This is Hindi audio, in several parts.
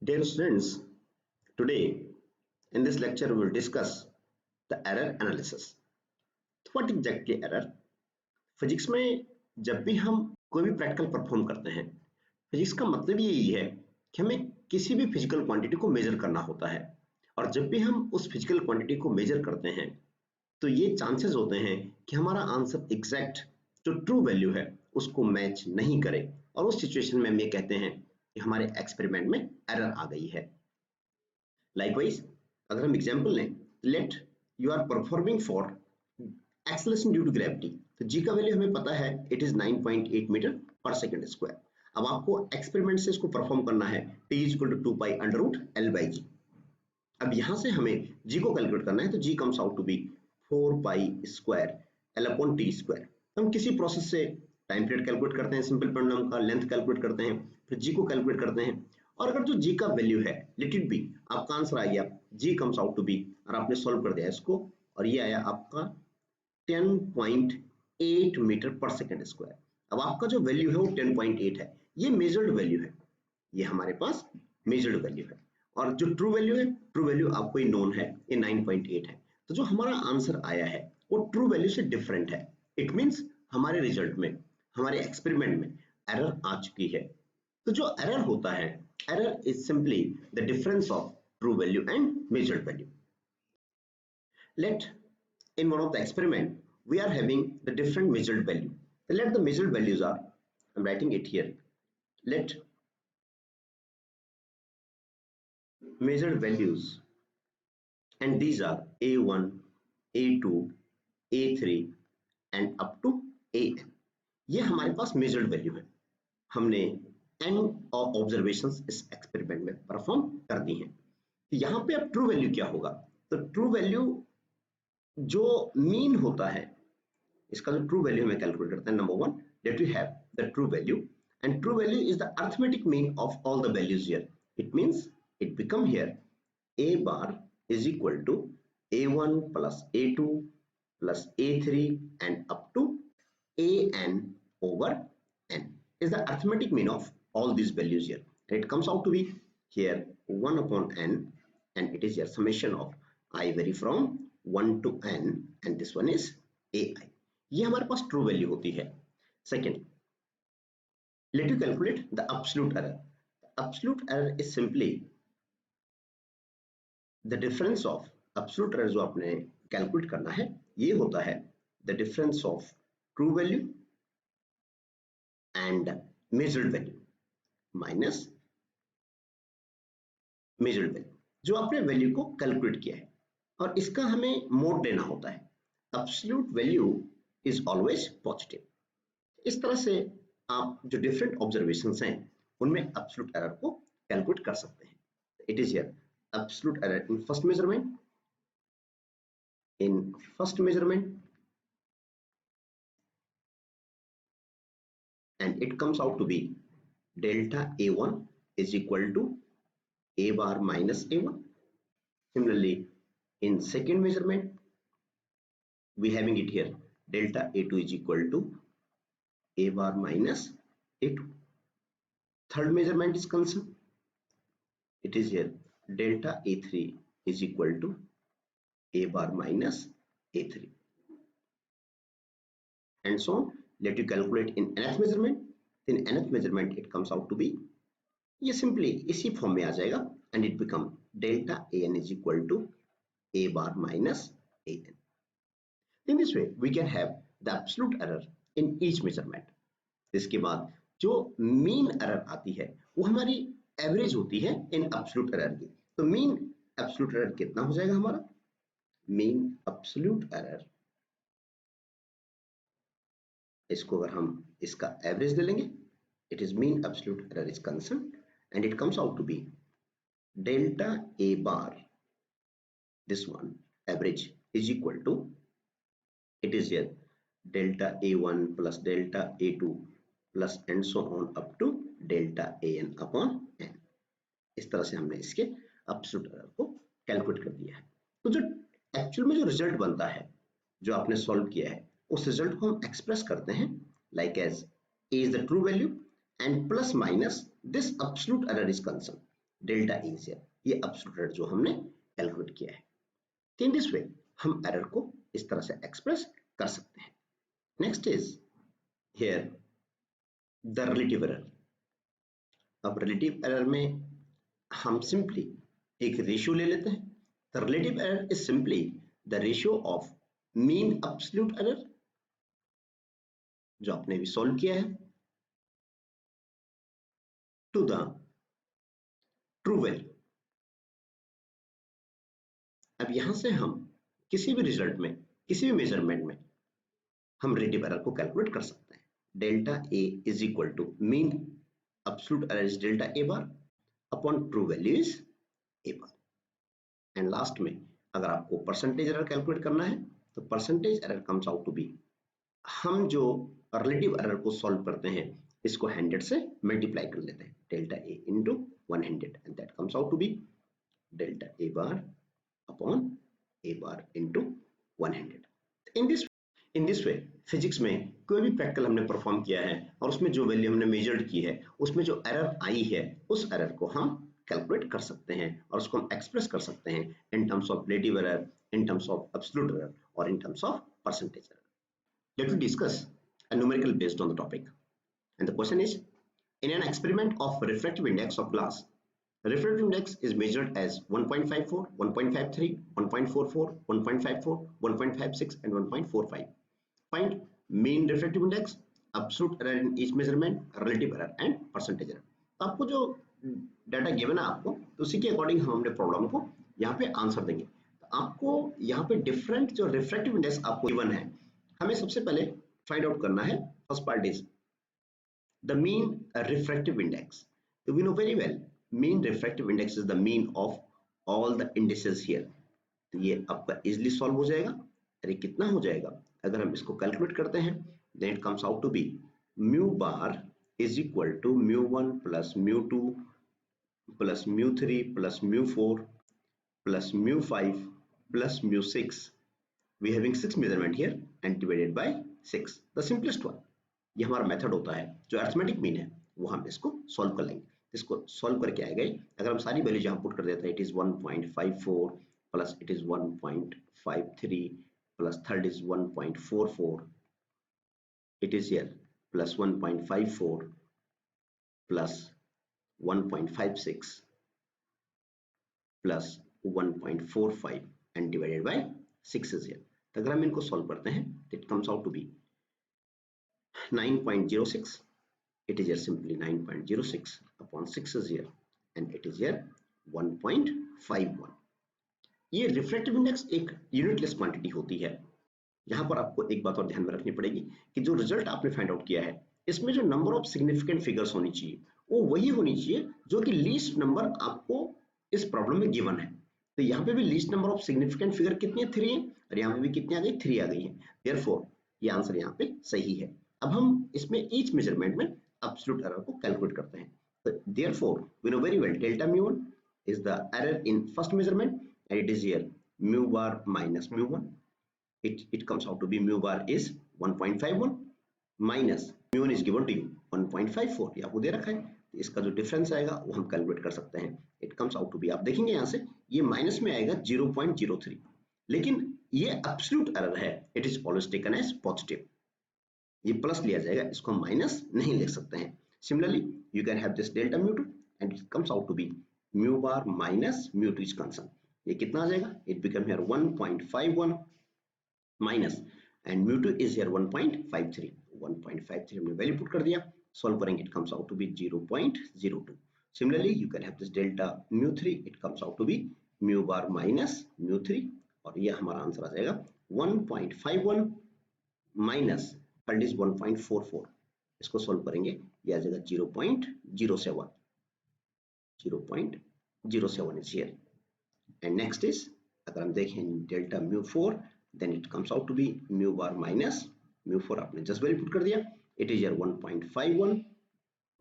Dear students, today in this lecture we will discuss the error analysis. What exactly error? Physics में जब भी हम कोई भी प्रैक्टिकल परफॉर्म करते हैं, फिजिक्स का मतलब यही है कि हमें किसी भी फिजिकल क्वांटिटी को मेजर करना होता है और जब भी हम उस फिजिकल क्वांटिटी को मेजर करते हैं तो ये चांसेस होते हैं कि हमारा आंसर एग्जैक्ट जो ट्रू वैल्यू है उसको मैच नहीं करे और उस सिचुएशन में हम ये कहते हैं कि हमारे एक्सपेरिमेंट में एरर आ गई है। लाइकवाइज अगर हम एग्जांपल लें, let you are performing for acceleration due to gravity, तो जी का वैल्यू हमें पता है इट इज 9.8 मीटर पर सेकंड स्क्वायर। अब आपको एक्सपेरिमेंट से इसको परफॉर्म करना है t equal to 2 pi under root L by जी। अब यहां से हमें g को कैलकुलेट करना है तो g comes out to be 4 pi square L upon T square. हम किसी प्रोसेस से टाइम पीरियड कैलकुलेट करते हैं, सिंपल पेंडुलम का लेंथ कैलकुलेट करते हैं, फिर g को कैलकुलेट करते हैं और अगर जो g का वैल्यू है लेट इट बी, आपका आंसर आ गया g comes out to be और आपने सॉल्व कर दिया इसको और ये आया आपका 10.8 मीटर पर सेकंड स्क्वायर। अब आपका जो वैल्यू है वो 10.8 है, ये मेजर्ड वैल्यू है, ये हमारे पास मेजर्ड वैल्यू है और जो ट्रू वैल्यू है, ट्रू वैल्यू आपको ही नोन है, ये 9.8 है। तो जो हमारा आंसर आया है वो ट्रू वैल्यू से डिफरेंट है। इट मींस हमारे रिजल्ट में, हमारे एक्सपेरिमेंट में एरर आ चुकी है। तो जो एरर होता है, error is simply the difference of true value and measured value. Let in one of the experiment we are having the different measured value. Let the measured values are, I'm writing it here, let measured values, and these are a1, a2, a3 and up to an. ये हमारे पास मेजर्ड वैल्यू है, हमने n ऑब्जर्वेशंस इस एक्सपेरिमेंट में परफॉर्म कर दी हैं। यहाँ पे अब ट्रू वैल्यू क्या होगा, तो ट्रू वैल्यू जो मीन होता है, इसका जो ट्रू वैल्यू हमें कैलकुलेट करते हैं, number one let you have the true value and true value is the arithmetic mean of all the values here. It means it become here a bar is equal to a1 plus a2 plus a3 and up to an over n is the arithmetic mean of all these values here, and it comes out to be here 1 upon n, and it is your summation of I vary from 1 to n, and this one is ai. ये हमारे पास ट्रू वैल्यू होती है। Second, let you calculate the absolute error. The absolute error is simply the difference of absolute error जो आपने कैलकुलेट करना है, ये होता है the difference of true value and measured value minus measured value, जो आपने वैल्यू को कैलकुलेट किया है और इसका हमें मोड लेना होता है। absolute value is always positive। इस तरह से आप जो डिफरेंट ऑब्जर्वेशंस हैं उनमें absolute error को कैलकुलेट कर सकते हैं। It is here absolute error in first measurement, and it comes out to be delta a1 is equal to a bar minus a1. Similarly, in second measurement we having it here delta a2 is equal to a bar minus a2. Third measurement is concerned, it is here delta a3 is equal to a bar minus a3 and so on. Let you calculate in nth measurement, then nth measurement it comes out to be, ये simply इसी फॉर्म में आ जाएगा and it become delta an is equal to a bar minus an. In this way we can have the absolute error in each measurement. इसके बाद जो मीन एरर आती है वो हमारी एवरेज होती है इन एब्सोल्यूट एरर की। तो मीन एब्सोल्यूट एरर कितना हो जाएगा हमारा, मीन एब्सोल्यूट एरर, इसको अगर हम इसका एवरेज ले लेंगे, it is mean absolute error is concern and it comes out to be delta A bar, this one average is equal to, it is here delta a1 plus delta a2 plus and so on up to delta an upon n। इस तरह से हमने इसके एब्सोल्यूट एरर को कैलकुलेट कर दिया है। तो जो एक्चुअल में जो रिजल्ट बनता है, जो आपने सॉल्व किया है, उस रिजल्ट को हम एक्सप्रेस करते हैं like as a is the true value and plus minus this absolute error is concerned। Delta A is here, ये एब्सोल्यूट एरर जो हमने कैलकुलेट किया है। तो इन दिस वे हम एरर को इस तरह से एक्सप्रेस कर सकते हैं। Next is here the relative error. अब रिलेटिव एरर में हम सिंपली एक रेशियो ले लेते हैं। The relative error is simply the ratio of mean absolute error जो आपने भी सॉल्व किया है टू द ट्रू वैल्यू। अब यहां से हम किसी भी रिजल्ट में, किसी भी मेजरमेंट में हम रिलेटिव एरर को कैलकुलेट कर सकते हैं। Delta A is equal to mean absolute error is delta A bar upon true value is A bar. And last में अगर आपको परसेंटेज एरर कैलकुलेट करना है तो percentage error comes out to be, हम जो रिलेटिव एरर को सॉल्व करते हैं इसको 100 से मल्टीप्लाई कर लेते हैं, delta A into 100 and that comes out to be delta A bar upon A bar into 100। In this way physics में कोई भी प्रैक्टिकल हमने परफॉर्म किया है और उसमें जो वैल्यू हमने मेजर्ड की है उसमें जो एरर आई है उस एरर को हम कैलकुलेट कर सकते हैं और उसको हम एक्सप्रेस कर सकते हैं in terms of relative error, in terms of absolute error और in terms of percentage error. Let us discuss a numerical based on the topic. And the question is, in an experiment of refractive index of glass, the refractive index is measured as 1.54, 1.53, 1.44, 1.54, 1.56 and 1.45. Find mean refractive index, absolute error in each measurement, relative error and percentage error. तो आपको जो डाटा गिवन है आपको तो उसी के अकॉर्डिंग हम अपने प्रॉब्लम को यहाँ पे आंसर देंगे। तो आपको यहाँ पे डिफरेंट जो रिफ्रैक्टिव इंडेक्स आपको गिवन है हमें सबसे पहले फाइंड आउट करना है। First part is the mean refractive index. तो we know very well mean refractive index is the mean of all the indices here. तो ये आपका इजीली सॉल्व हो जाएगा। अरे कितना हो जाएगा अगर हम इसको कैलकुलेट करते हैं, then it comes out to be mu bar is equal to μ1 plus μ2 plus μ3 plus μ4 plus μ5 plus μ6। we having 6 measurement here and divided by 6, the simplest one। ये हमारा मेथड होता है जो अरिथमेटिक मीन है वो हम इसको सॉल्व कर लेंगे। इसको सॉल्व करके आएगा अगर हम सारी वैल्यू यहाँ पुट कर देते हैं, it is 1.54 plus it is 1.53 plus third is 1.44, it is here plus 1.54 plus 1.56 plus 1.45 and divided by 6 is here। तो अगर हम इनको सॉल्व करते हैं it comes out to be 9.06, it is here simply 9.06 upon 6 is here and it is here 1.51। ये रिफ्रैक्टिव इंडेक्स एक यूनिटलेस क्वांटिटी होती है। यहाँ पर आपको एक बात और ध्यान में रखनी पड़ेगी कि जो रिजल्ट आपने फाइंड आउट किया है इसमें जो नंबर ऑफ सिग्निफिकेंट फिगर्स होनी चाहिए वो वही होनी चाहिए जो कि लीस्ट नंबर आपको इस प्रॉब्लम में गिवन है। तो यहाँ पे भी least number of significant figure कितनी है, 3 है, और यहाँ पे भी कितनी आ गई, 3 आ गई है। देयरफॉर ये आंसर यहाँ पे सही है। अब हम इसमें ईच मेजरमेंट में एब्सोल्यूट एरर को कैलकुलेट करते हैं। तो therefore we know very well delta μ1 is the error in first measurement and it is here mu bar minus mu1, it comes out to be mu bar is 1.51 minus mu1 is given to you 1.54, ये आपको दे रखा है। तो इसका जो डिफरेंस आएगा वो हम कैलकुलेट कर सकते हैं। It comes out to be, आप देखेंगे यहाँ से ये माइनस में आएगा 0.03, लेकिन ये एब्सोल्यूट एरर है, it is always taken as positive. ये प्लस लिया जाएगा, इसको माइनस नहीं लिख सकते हैं। Similarly you can have this delta mu2 and it comes out to be mu bar minus mu2 is concern. ये कितना आ जाएगा, it become here 1.51 minus and mu2 is here 1.53 हमने वैल्यू पुट कर दिया, सॉल्व करेंगे it comes out to be 0.02। Similarly you can have this delta mu3, it comes out to be mu bar minus mu3 और ये हमारा आंसर आ जाएगा 1.51 माइनस थर्ड इज 1.44। इसको सॉल्व करेंगे ये आ जाएगा 0.07 is here. and next is अगर हम देखें delta mu4 then it comes out to be mu bar minus mu4, आपने जस्ट वैल्यू पुट कर दिया, it is here 1.51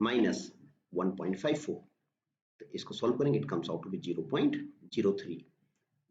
minus 1.54। तो इसको सॉल्व करेंगे it comes out to be 0.03।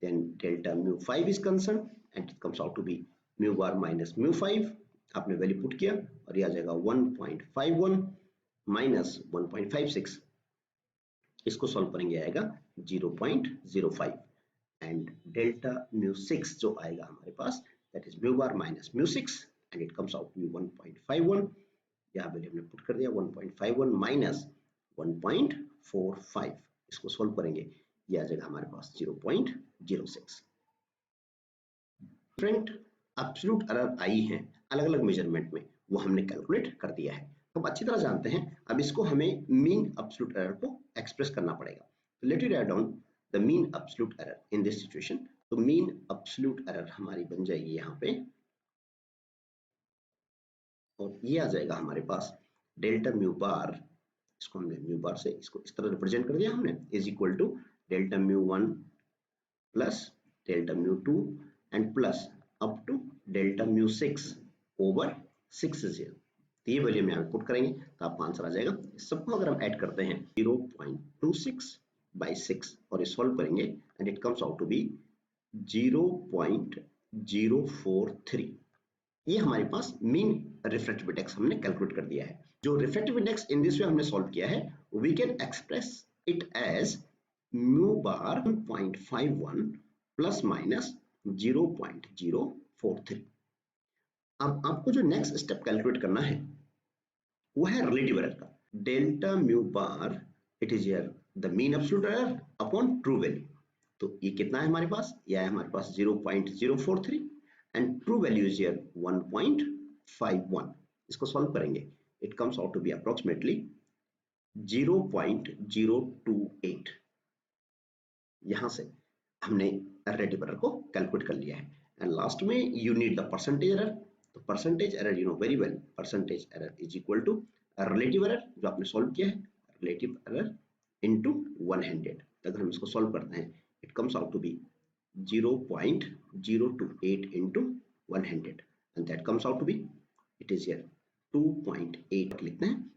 then delta mu5 is concerned and it comes out to be mu bar minus mu5, आपने वैल्यू पुट किया और ये आ जाएगा 1.51 minus 1.56 इसको सॉल्व करेंगे आएगा 0.05 एंड डेल्टा म्यू 6 जो आएगा हमारे पास that is mu bar minus mu 6 and it comes out to be 1.51। यहाँ वैल्यू हमने पुट कर दिया 1.51 माइनस 1.45, इसको सॉल्व करेंगे ये आ जाएगा हमारे पास 0.06। डिफरेंट एब्सोल्यूट एरर आई है अलग अलग मेजरमेंट में, वो हमने कैलकुलेट कर दिया है। तो अच्छी तरह जानते हैं, अब इसको हमें मीन एब्सोल्यूट एरर को एक्सप्रेस करना पड़ेगा। तो let it write down the mean absolute error in this situation. तो मीन एब्सोल्यूट एरर हमारी बन जाएगी यहाँ पे, और ये आ जाएगा हमारे पास डेल्टा म्यू बार, इसको हमने म्यू बार से इसको इस तरह रिप्रेजेंट कर दिया हमने, is equal to delta mu 1 plus delta mu 2 and plus up to delta mu 6 over 6 तो ये वैल्यू हम यहाँ पुट करेंगे तो आपका आंसर आ जाएगा। इस सबको अगर हम ऐड करते हैं 0.26 by 6 और इस सॉल्व करेंगे and it comes out to be 0.043। ये हमारे पास मीन रिफ्रैक्टिव इंडेक्स हमने कैलकुलेट कर दिया है। जो refractive index in this way हमने सॉल्व किया है, we can express it as mu bar 1.51 plus minus 0.043। अब आपको जो नेक्स्ट स्टेप कैलकुलेट करना है वो है रिलेटिव एरर का। Delta mu bar it is here the mean absolute error upon true value. तो ये कितना है हमारे पास, यह है हमारे पास 0.043 and true value is here 1.51। इसको सॉल्व करेंगे it comes out to be approximately 0.028। यहां से हमने रिलेटिव एरर को कैलकुलेट कर लिया है एंड लास्ट में you need the percentage error. तो percentage error you know very well, percentage error is equal to relative error जो आपने सॉल्व किया है, रिलेटिव एरर इनटू 100। अगर हम इसको सॉल्व करते हैं it comes out to be 0.028 into 100 and that comes out to be it is here 2.8 लिखते हैं